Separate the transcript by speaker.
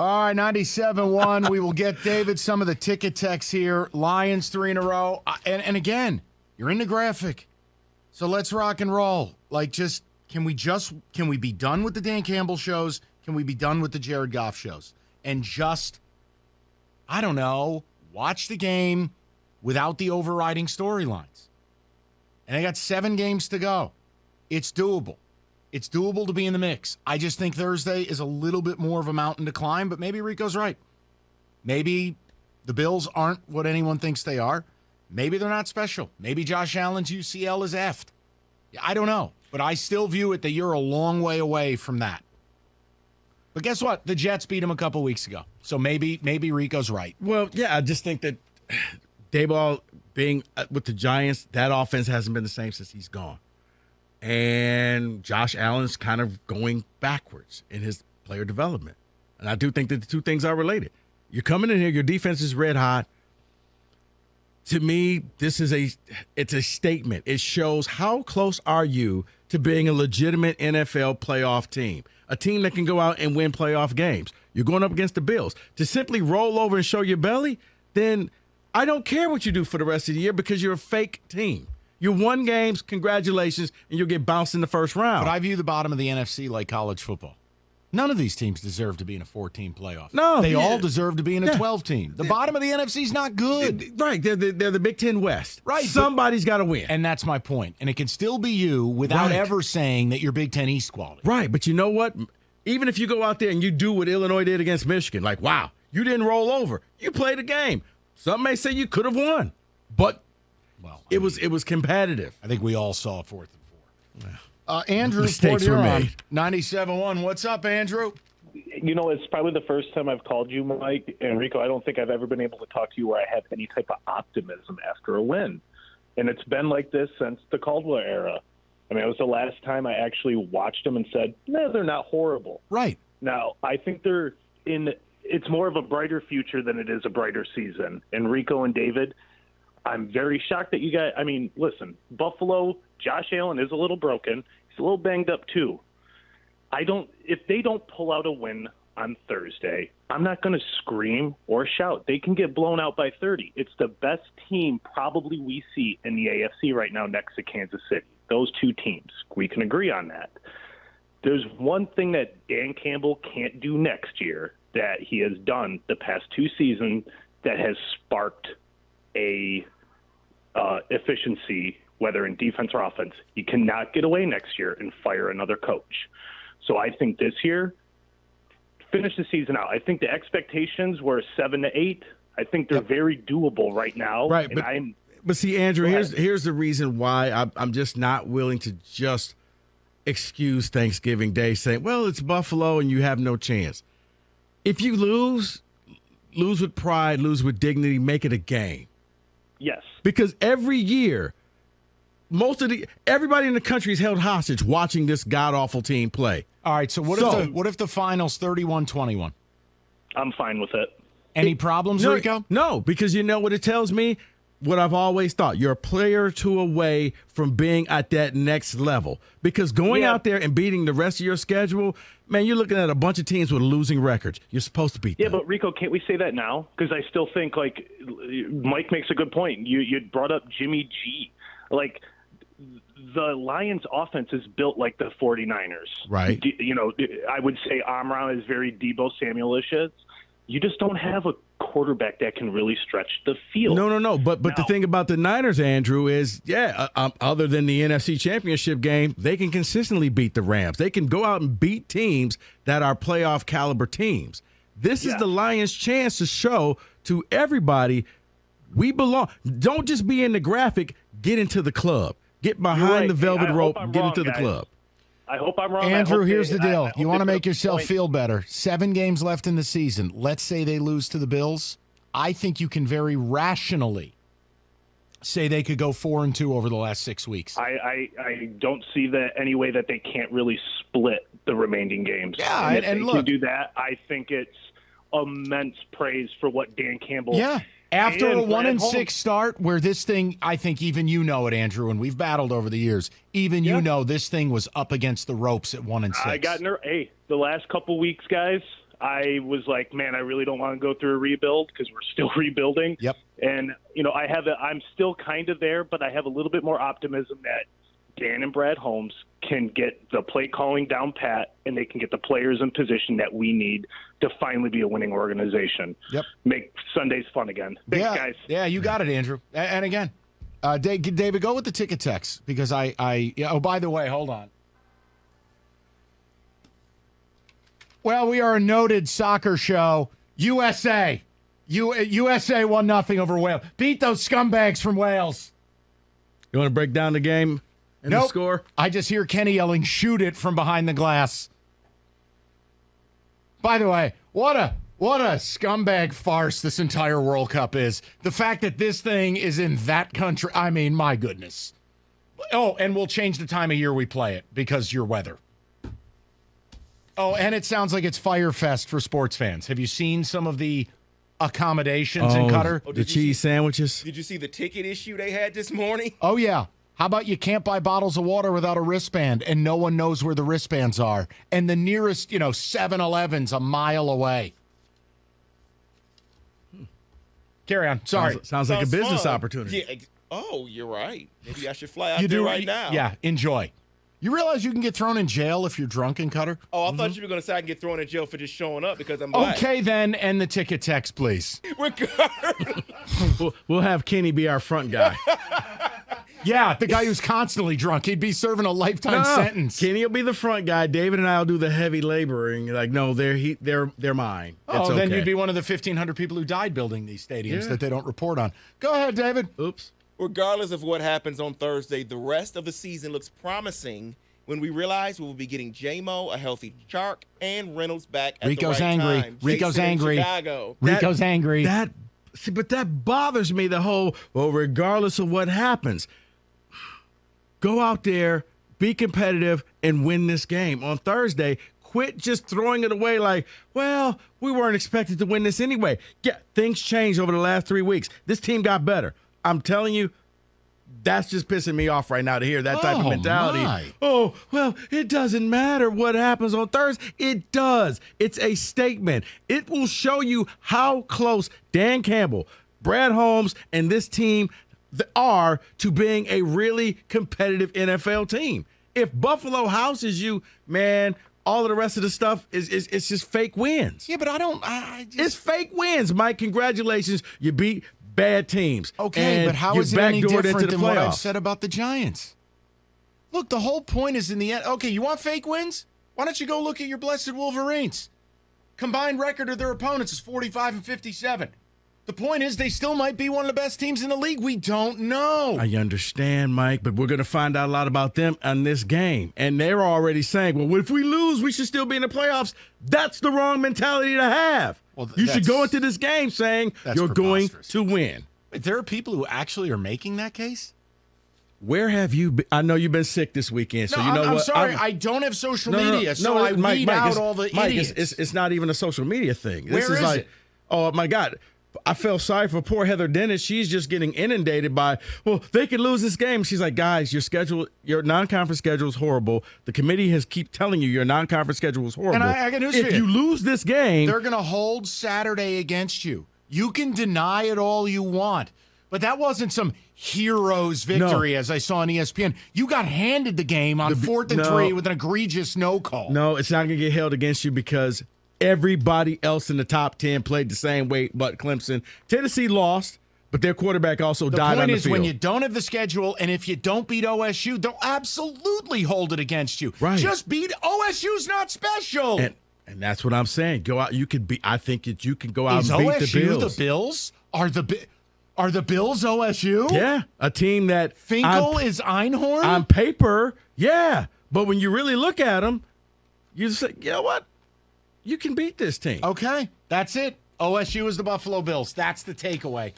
Speaker 1: All right, 97.1. We will get David some of the ticket texts here. Lions 3 in a row. And again, you're in the graphic. So let's rock and roll. Like, can we be done with the Dan Campbell shows? Can we be done with the Jared Goff shows? And I don't know, watch the game without the overriding storylines. And they got 7 games to go. It's doable. It's doable to be in the mix. I just think Thursday is a little bit more of a mountain to climb, but maybe Rico's right. Maybe the Bills aren't what anyone thinks they are. Maybe they're not special. Maybe Josh Allen's UCL is effed. I don't know, but I still view it that you're a long way away from that. But guess what? The Jets beat him a couple weeks ago, so maybe Rico's right.
Speaker 2: Well, yeah, I just think that Daboll being with the Giants, that offense hasn't been the same since he's gone. And Josh Allen's kind of going backwards in his player development. And I do think that the two things are related. You're coming in here, your defense is red hot. To me, it's a statement. It shows how close are you to being a legitimate NFL playoff team, a team that can go out and win playoff games. You're going up against the Bills. To simply roll over and show your belly, then I don't care what you do for the rest of the year because you're a fake team. You won games, congratulations, and you'll get bounced in the first round.
Speaker 1: But I view the bottom of the NFC like college football. None of these teams deserve to be in a 4-team playoff.
Speaker 2: No.
Speaker 1: They all deserve to be in a 12-team. The bottom of the NFC is not good.
Speaker 2: Right. They're the Big Ten West.
Speaker 1: Right.
Speaker 2: Somebody's got to win.
Speaker 1: And that's my point. And it can still be you without ever saying that you're Big Ten East quality.
Speaker 2: Right. But you know what? Even if you go out there and you do what Illinois did against Michigan, like, wow, you didn't roll over. You played a game. Some may say you could have won. But it was competitive.
Speaker 1: I think we all saw 4th and 4.
Speaker 2: Wow.
Speaker 1: Andrew,
Speaker 2: mistakes were made.
Speaker 1: 97.1. What's up, Andrew?
Speaker 3: You know, it's probably the first time I've called you, Mike and Rico. I don't think I've ever been able to talk to you where I have any type of optimism after a win. And it's been like this since the Caldwell era. I mean, it was the last time I actually watched them and said, no, they're not horrible.
Speaker 1: Right.
Speaker 3: Now, I think it's more of a brighter future than it is a brighter season. And Rico and David, I'm very shocked that you guys, I mean, listen, Buffalo, Josh Allen is a little broken. He's a little banged up too. If they don't pull out a win on Thursday, I'm not going to scream or shout. They can get blown out by 30. It's the best team probably we see in the AFC right now next to Kansas City. Those two teams. We can agree on that. There's one thing that Dan Campbell can't do next year that he has done the past 2 seasons that has sparked a efficiency, whether in defense or offense. You cannot get away next year and fire another coach. So I think this year, finish the season out. I think the expectations were 7-8. I think they're very doable right now.
Speaker 2: Right, but see, Andrew, here's the reason why I'm just not willing to just excuse Thanksgiving Day saying, well, it's Buffalo and you have no chance. If you lose with pride, lose with dignity, make it a game.
Speaker 3: Yes.
Speaker 2: Because every year, everybody in the country is held hostage watching this god-awful team play.
Speaker 1: All right, so what if the final's 31-21?
Speaker 3: I'm fine with it.
Speaker 1: Any problems, Rico?
Speaker 2: No, because you know what it tells me? What I've always thought. You're a player or two away from being at that next level. Because going out there and beating the rest of your schedule, man, you're looking at a bunch of teams with losing records. You're supposed to beat them.
Speaker 3: Yeah, but Rico, can't we say that now? Because I still think, like, Mike makes a good point. You brought up Jimmy G. Like, the Lions' offense is built like the 49ers.
Speaker 2: Right.
Speaker 3: You know, I would say Amon is very Deebo Samuel-ish. You just don't have a quarterback that can really stretch the field.
Speaker 2: No. But the thing about the Niners, Andrew, is, other than the NFC Championship game, they can consistently beat the Rams. They can go out and beat teams that are playoff caliber teams. This is the Lions' chance to show to everybody we belong. Don't just be in the graphic. Get into the club. Get behind the velvet rope. Get into the club.
Speaker 3: I hope I'm wrong.
Speaker 1: Andrew, here's the deal. You want to make yourself feel better. 7 games left in the season. Let's say they lose to the Bills. I think you can very rationally say they could go 4-2 over the last 6 weeks.
Speaker 3: I don't see that any way that they can't really split the remaining games.
Speaker 1: Yeah,
Speaker 3: and if
Speaker 1: and
Speaker 3: they
Speaker 1: look,
Speaker 3: can do that, I think it's immense praise for what Dan Campbell.
Speaker 1: Yeah. After a 1-6 start, where this thing, I think even you know it, Andrew, and we've battled over the years. Even you know this thing was up against the ropes at 1-6.
Speaker 3: I got the last couple weeks, guys. I was like, man, I really don't want to go through a rebuild because we're still rebuilding.
Speaker 1: Yep.
Speaker 3: And, I'm still kind of there, but I have a little bit more optimism that Dan and Brad Holmes can get the play calling down pat, and they can get the players in position that we need to finally be a winning organization.
Speaker 1: Yep.
Speaker 3: Make Sundays fun again. Thanks, guys.
Speaker 1: Yeah, you got it, Andrew. And again, David, go with the ticket text because oh, by the way, hold on. Well, we are a noted soccer show. USA 1-0 over Wales. Beat those scumbags from Wales.
Speaker 2: You want to break down the game and the score?
Speaker 1: I just hear Kenny yelling, shoot it from behind the glass. By the way, what a scumbag farce this entire World Cup is. The fact that this thing is in that country, I mean, my goodness. Oh, and we'll change the time of year we play it because your weather. Oh, and it sounds like it's Fire Fest for sports fans. Have you seen some of the accommodations in Qatar?
Speaker 2: The cheese sandwiches?
Speaker 4: Did you see the ticket issue they had this morning?
Speaker 1: Oh, yeah. How about you can't buy bottles of water without a wristband, and no one knows where the wristbands are, and the nearest, 7-Eleven's a mile away. Carry on. Sorry.
Speaker 2: Sounds like a business
Speaker 4: fun.
Speaker 2: opportunity.
Speaker 4: Yeah. Oh, you're right. Maybe I should fly out there right now.
Speaker 1: Yeah, enjoy. You realize you can get thrown in jail if you're drunk in Qatar?
Speaker 4: Oh, I thought you were going to say I can get thrown in jail for just showing up because I'm black.
Speaker 1: Okay, then, and the ticket text, please.
Speaker 2: We'll have Kenny be our front guy.
Speaker 1: Yeah, the guy who's constantly drunk. He'd be serving a lifetime sentence.
Speaker 2: Kenny will be the front guy. David and I will do the heavy laboring. Like, no, they're mine.
Speaker 1: Oh,
Speaker 2: it's
Speaker 1: then
Speaker 2: okay.
Speaker 1: you'd be one of the 1,500 people who died building these stadiums that they don't report on. Go ahead, David.
Speaker 2: Oops.
Speaker 4: Regardless of what happens on Thursday, the rest of the season looks promising when we realize we will be getting J-Mo, a healthy Chark, and Reynolds back at
Speaker 1: Rico's
Speaker 4: the right
Speaker 1: angry.
Speaker 4: time.
Speaker 1: Rico's
Speaker 4: Jason in
Speaker 1: angry.
Speaker 4: Chicago.
Speaker 1: Rico's angry.
Speaker 2: But that bothers me, the whole, regardless of what happens, go out there, be competitive, and win this game on Thursday. Quit just throwing it away like, well, we weren't expected to win this anyway. Yeah, things changed over the last 3 weeks. This team got better. I'm telling you, that's just pissing me off right now to hear that type of mentality.
Speaker 1: My.
Speaker 2: Oh, well, it doesn't matter what happens on Thursday. It does. It's a statement. It will show you how close Dan Campbell, Brad Holmes, and this team are to being a really competitive NFL team. If Buffalo houses you, man, all of the rest of the stuff is just fake wins.
Speaker 1: Yeah, but
Speaker 2: It's fake wins, Mike. Congratulations. You beat bad teams.
Speaker 1: Okay, but how is it any different than what I've said about the Giants? Look, the whole point is in the end. Okay, you want fake wins? Why don't you go look at your blessed Wolverines? Combined record of their opponents is 45-57. The point is they still might be one of the best teams in the league. We don't know.
Speaker 2: I understand, Mike, but we're going to find out a lot about them on this game. And they're already saying, well, if we lose, we should still be in the playoffs. That's the wrong mentality to have. Well, you should go into this game saying you're going to win.
Speaker 1: Wait, there are people who actually are making that case?
Speaker 2: Where have you been? I know you've been sick this weekend, so
Speaker 1: no,
Speaker 2: you know
Speaker 1: I'm
Speaker 2: what?
Speaker 1: sorry, I don't have social media, so I weed out all the idiots.
Speaker 2: It's not even a social media thing.
Speaker 1: Where is
Speaker 2: like,
Speaker 1: it?
Speaker 2: Oh, my God. I felt sorry for poor Heather Dennis. She's just getting inundated by, well, they could lose this game. She's like, guys, your non-conference schedule is horrible. The committee has keep telling you your non-conference schedule is horrible.
Speaker 1: And I got news for
Speaker 2: if you lose this game,
Speaker 1: they're going to hold Saturday against you. You can deny it all you want, but that wasn't some hero's victory, as I saw on ESPN. You got handed the game on 4th and 3 with an egregious no call.
Speaker 2: No, it's not going to get held against you because everybody else in the top 10 played the same way but Clemson. Tennessee lost, but their quarterback also died on the field.
Speaker 1: The point is when you don't have the schedule and if you don't beat OSU, they'll absolutely hold it against you.
Speaker 2: Right.
Speaker 1: Just beat OSU's not special.
Speaker 2: And that's what I'm saying. Go out. You could be. I think that you can go out and beat
Speaker 1: OSU
Speaker 2: the Bills.
Speaker 1: The Bills? Are the Bills OSU?
Speaker 2: Yeah, a team that
Speaker 1: Finkel is Einhorn?
Speaker 2: On paper, yeah. But when you really look at them, you say, you know what? You can beat this team.
Speaker 1: Okay, that's it. OSU is the Buffalo Bills. That's the takeaway.